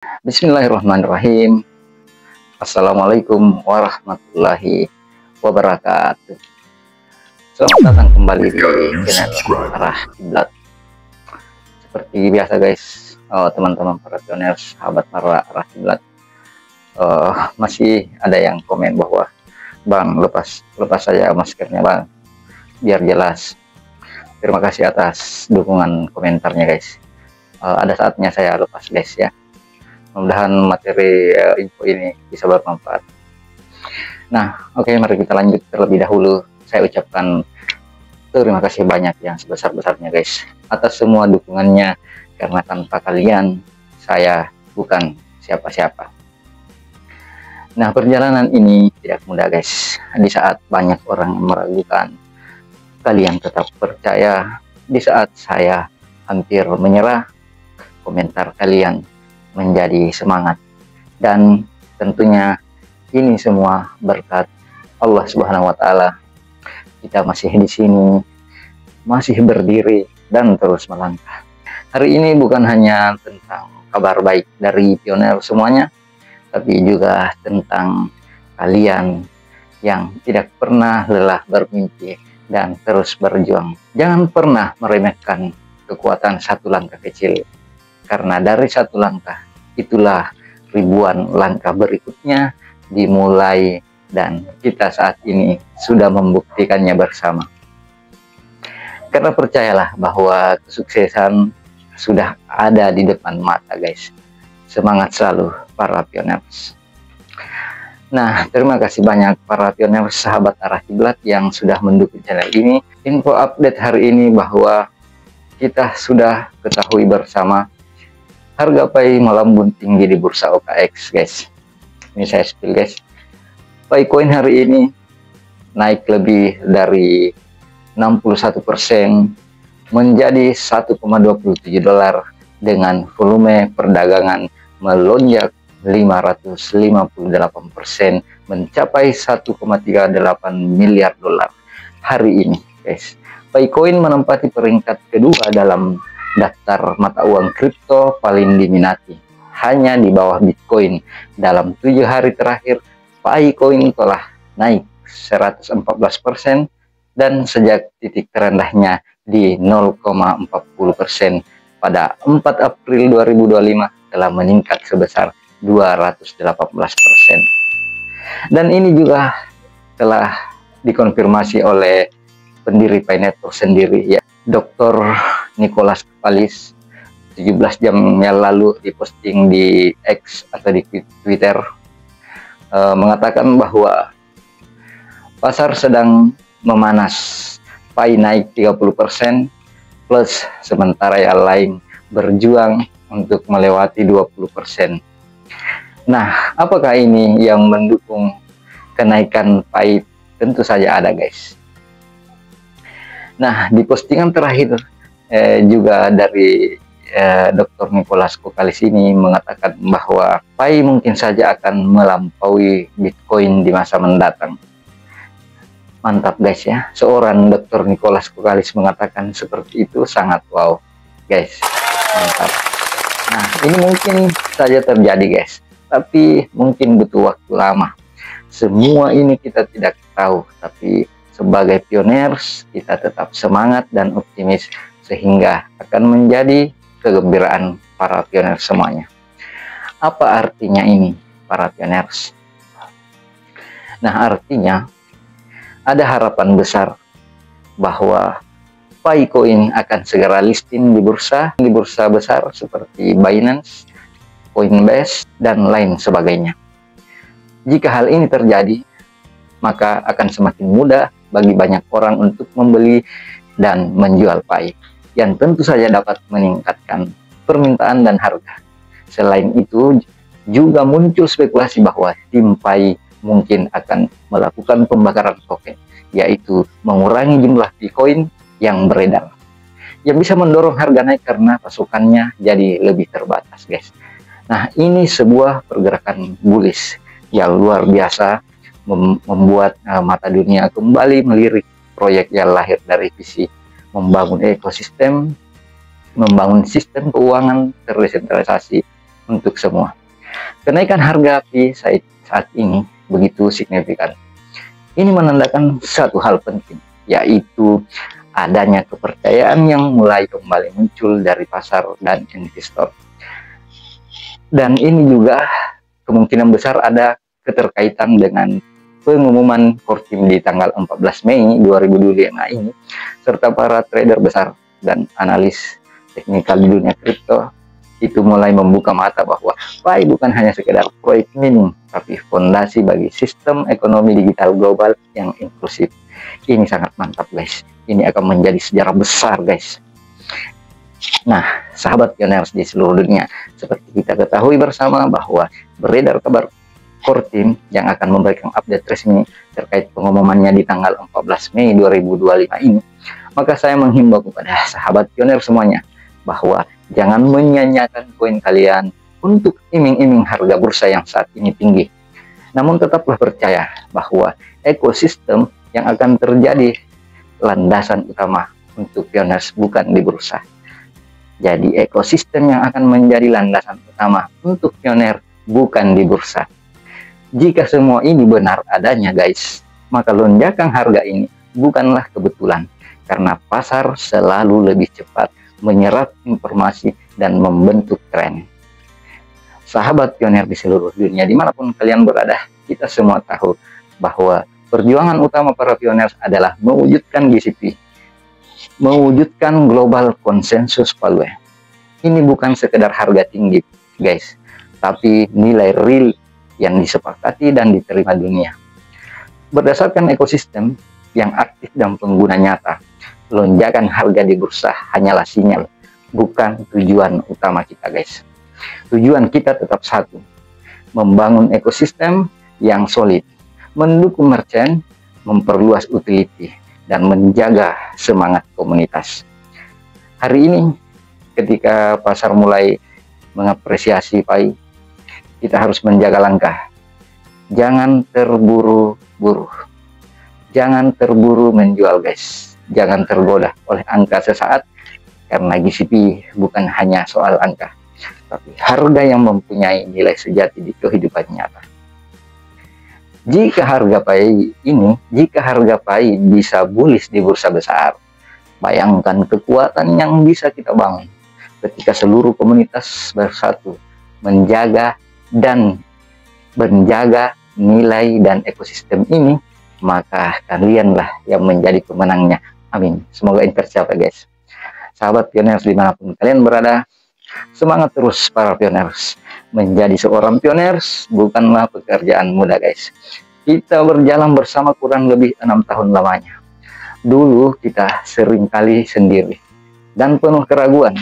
Bismillahirrahmanirrahim. Assalamualaikum warahmatullahi wabarakatuh. Selamat datang kembali di channel Arah Kiblat. Seperti biasa guys, teman-teman para pioner, sahabat para Arah Kiblat, masih ada yang komen bahwa Bang, lepas saja maskernya Bang, biar jelas. Terima kasih atas dukungan komentarnya guys. Ada saatnya saya lepas guys ya. Mudah-mudahan materi info ini bisa bermanfaat. Nah, oke, mari kita lanjut terlebih dahulu. Saya ucapkan terima kasih banyak yang sebesar-besarnya guys atas semua dukungannya, karena tanpa kalian saya bukan siapa-siapa. Nah, perjalanan ini tidak mudah guys. Di saat banyak orang meragukan, kalian tetap percaya. Di saat saya hampir menyerah, komentar kalian menjadi semangat, dan tentunya ini semua berkat Allah Subhanahu wa Ta'ala. Kita masih di sini, masih berdiri dan terus melangkah. Hari ini bukan hanya tentang kabar baik dari pioner semuanya, tapi juga tentang kalian yang tidak pernah lelah bermimpi dan terus berjuang. Jangan pernah meremehkan kekuatan satu langkah kecil, karena dari satu langkah itulah ribuan langkah berikutnya dimulai, dan kita saat ini sudah membuktikannya bersama. Karena percayalah bahwa kesuksesan sudah ada di depan mata guys. Semangat selalu para pioners. Nah, terima kasih banyak para pioners sahabat Arah Kiblat yang sudah mendukung channel ini. Info update hari ini bahwa kita sudah ketahui bersama, harga PAI melambung tinggi di bursa OKX guys. Ini saya spill guys. PAI coin hari ini naik lebih dari 61% menjadi 1,27 dolar dengan volume perdagangan melonjak 558% mencapai 1,38 miliar dolar hari ini guys. PAI coin menempati peringkat kedua dalam daftar mata uang kripto paling diminati, hanya di bawah Bitcoin. Dalam 7 hari terakhir, PAI coin telah naik 114%, dan sejak titik terendahnya di 0,40% pada 4 April 2025 telah meningkat sebesar 218%. Dan ini juga telah dikonfirmasi oleh pendiri PAI Network sendiri ya, Dr. Nicholas Kapalis. 17 jam yang lalu diposting di X atau di Twitter, mengatakan bahwa pasar sedang memanas, PAI naik 30% plus, sementara yang lain berjuang untuk melewati 20%. Nah, apakah ini yang mendukung kenaikan PAI? Tentu saja ada guys. Nah, di postingan terakhir juga dari Dr. Nicholas Kapalis ini mengatakan bahwa PAI mungkin saja akan melampaui Bitcoin di masa mendatang. Mantap guys ya, seorang Dr. Nicholas Kapalis mengatakan seperti itu, sangat wow guys, mantap. Nah, ini mungkin saja terjadi guys, tapi mungkin butuh waktu lama. Semua ini kita tidak tahu, tapi sebagai pioners kita tetap semangat dan optimis, sehingga akan menjadi kegembiraan para pioners semuanya. Apa artinya ini para pioners? Nah, artinya ada harapan besar bahwa PAI coin akan segera listing di bursa besar seperti Binance, Coinbase, dan lain sebagainya. Jika hal ini terjadi, maka akan semakin mudah bagi banyak orang untuk membeli dan menjual PAI, yang tentu saja dapat meningkatkan permintaan dan harga. Selain itu, juga muncul spekulasi bahwa tim PAI mungkin akan melakukan pembakaran token, yaitu mengurangi jumlah Bitcoin yang beredar, yang bisa mendorong harga naik karena pasukannya jadi lebih terbatas guys. Nah, ini sebuah pergerakan bullish yang luar biasa, membuat mata dunia kembali melirik proyek yang lahir dari visi membangun ekosistem, membangun sistem keuangan terdesentralisasi untuk semua. Kenaikan harga api saat ini begitu signifikan. Ini menandakan satu hal penting, yaitu adanya kepercayaan yang mulai kembali muncul dari pasar dan investor. Dan ini juga kemungkinan besar ada keterkaitan dengan pengumuman Kortim di tanggal 14 Mei 2025 ini, serta para trader besar dan analis teknikal di dunia kripto itu mulai membuka mata bahwa PAI bukan hanya sekedar proyek mining, tapi fondasi bagi sistem ekonomi digital global yang inklusif. Ini sangat mantap guys, ini akan menjadi sejarah besar guys. Nah, sahabat pioners di seluruh dunia, seperti kita ketahui bersama bahwa beredar kabar Kortim yang akan memberikan update resmi terkait pengumumannya di tanggal 14 Mei 2025 ini, maka saya menghimbau kepada sahabat pioner semuanya bahwa jangan menyanyiakan koin kalian untuk iming-iming harga bursa yang saat ini tinggi. Namun tetaplah percaya bahwa ekosistem yang akan terjadi landasan utama untuk pioners bukan di bursa. Jadi ekosistem yang akan menjadi landasan utama untuk pioner bukan di bursa. Jika semua ini benar adanya guys, maka lonjakan harga ini bukanlah kebetulan, karena pasar selalu lebih cepat menyerap informasi dan membentuk tren. Sahabat pioner di seluruh dunia, dimanapun kalian berada, kita semua tahu bahwa perjuangan utama para pioner adalah mewujudkan GCP, mewujudkan global konsensus value. Ini bukan sekedar harga tinggi guys, tapi nilai real yang disepakati dan diterima dunia. Berdasarkan ekosistem yang aktif dan pengguna nyata, lonjakan harga di bursa hanyalah sinyal, bukan tujuan utama kita guys. Tujuan kita tetap satu, membangun ekosistem yang solid, mendukung merchant, memperluas utility, dan menjaga semangat komunitas. Hari ini ketika pasar mulai mengapresiasi PAI, kita harus menjaga langkah. Jangan terburu-buru, jangan terburu menjual guys. Jangan tergoda oleh angka sesaat, karena GCP bukan hanya soal angka, tapi harga yang mempunyai nilai sejati di kehidupan nyata. Jika harga PAI bisa bullish di bursa besar, bayangkan kekuatan yang bisa kita bangun ketika seluruh komunitas bersatu menjaga nilai dan ekosistem ini, maka kalianlah yang menjadi pemenangnya. Amin. Semoga ini tercapai guys. Sahabat pioners dimanapun kalian berada, semangat terus para pioners. Menjadi seorang pioners bukanlah pekerjaan mudah guys. Kita berjalan bersama kurang lebih 6 tahun lamanya. Dulu kita seringkali sendiri dan penuh keraguan,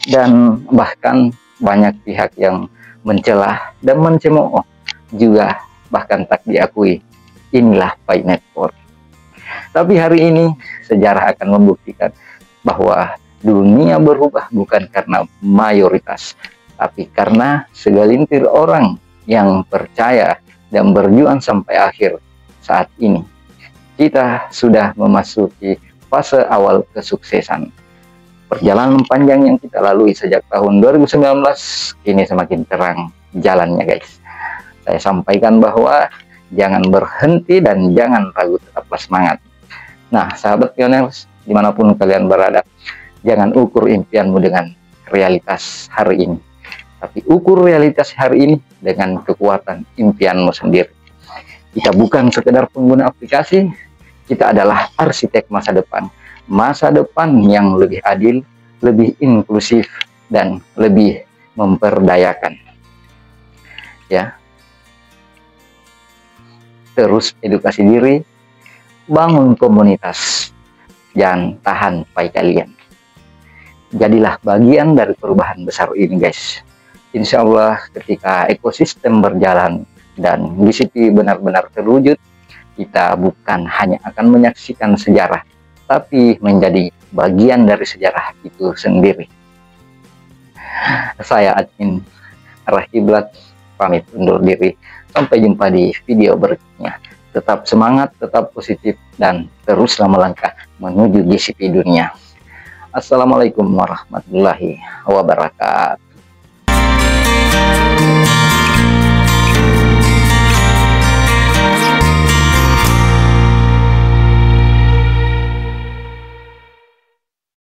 dan bahkan banyak pihak yang mencela dan mencemooh, juga bahkan tak diakui. Inilah PAI Network. Tapi hari ini sejarah akan membuktikan bahwa dunia berubah bukan karena mayoritas, tapi karena segelintir orang yang percaya dan berjuang sampai akhir. Saat ini kita sudah memasuki fase awal kesuksesan. Perjalanan panjang yang kita lalui sejak tahun 2019 kini semakin terang jalannya guys. Saya sampaikan bahwa jangan berhenti dan jangan ragu, tetaplah semangat. Nah, sahabat pioners, dimanapun kalian berada, jangan ukur impianmu dengan realitas hari ini, tapi ukur realitas hari ini dengan kekuatan impianmu sendiri. Kita bukan sekedar pengguna aplikasi, kita adalah arsitek masa depan yang lebih adil, lebih inklusif, dan lebih memperdayakan. Ya, terus edukasi diri, bangun komunitas, dan tahan PAI kalian. Jadilah bagian dari perubahan besar ini guys. Insya Allah ketika ekosistem berjalan dan GCP benar-benar terwujud, kita bukan hanya akan menyaksikan sejarah, tapi menjadi bagian dari sejarah itu sendiri. Saya admin Arah Kiblat pamit undur diri. Sampai jumpa di video berikutnya. Tetap semangat, tetap positif, dan teruslah melangkah menuju GCP dunia. Assalamualaikum warahmatullahi wabarakatuh.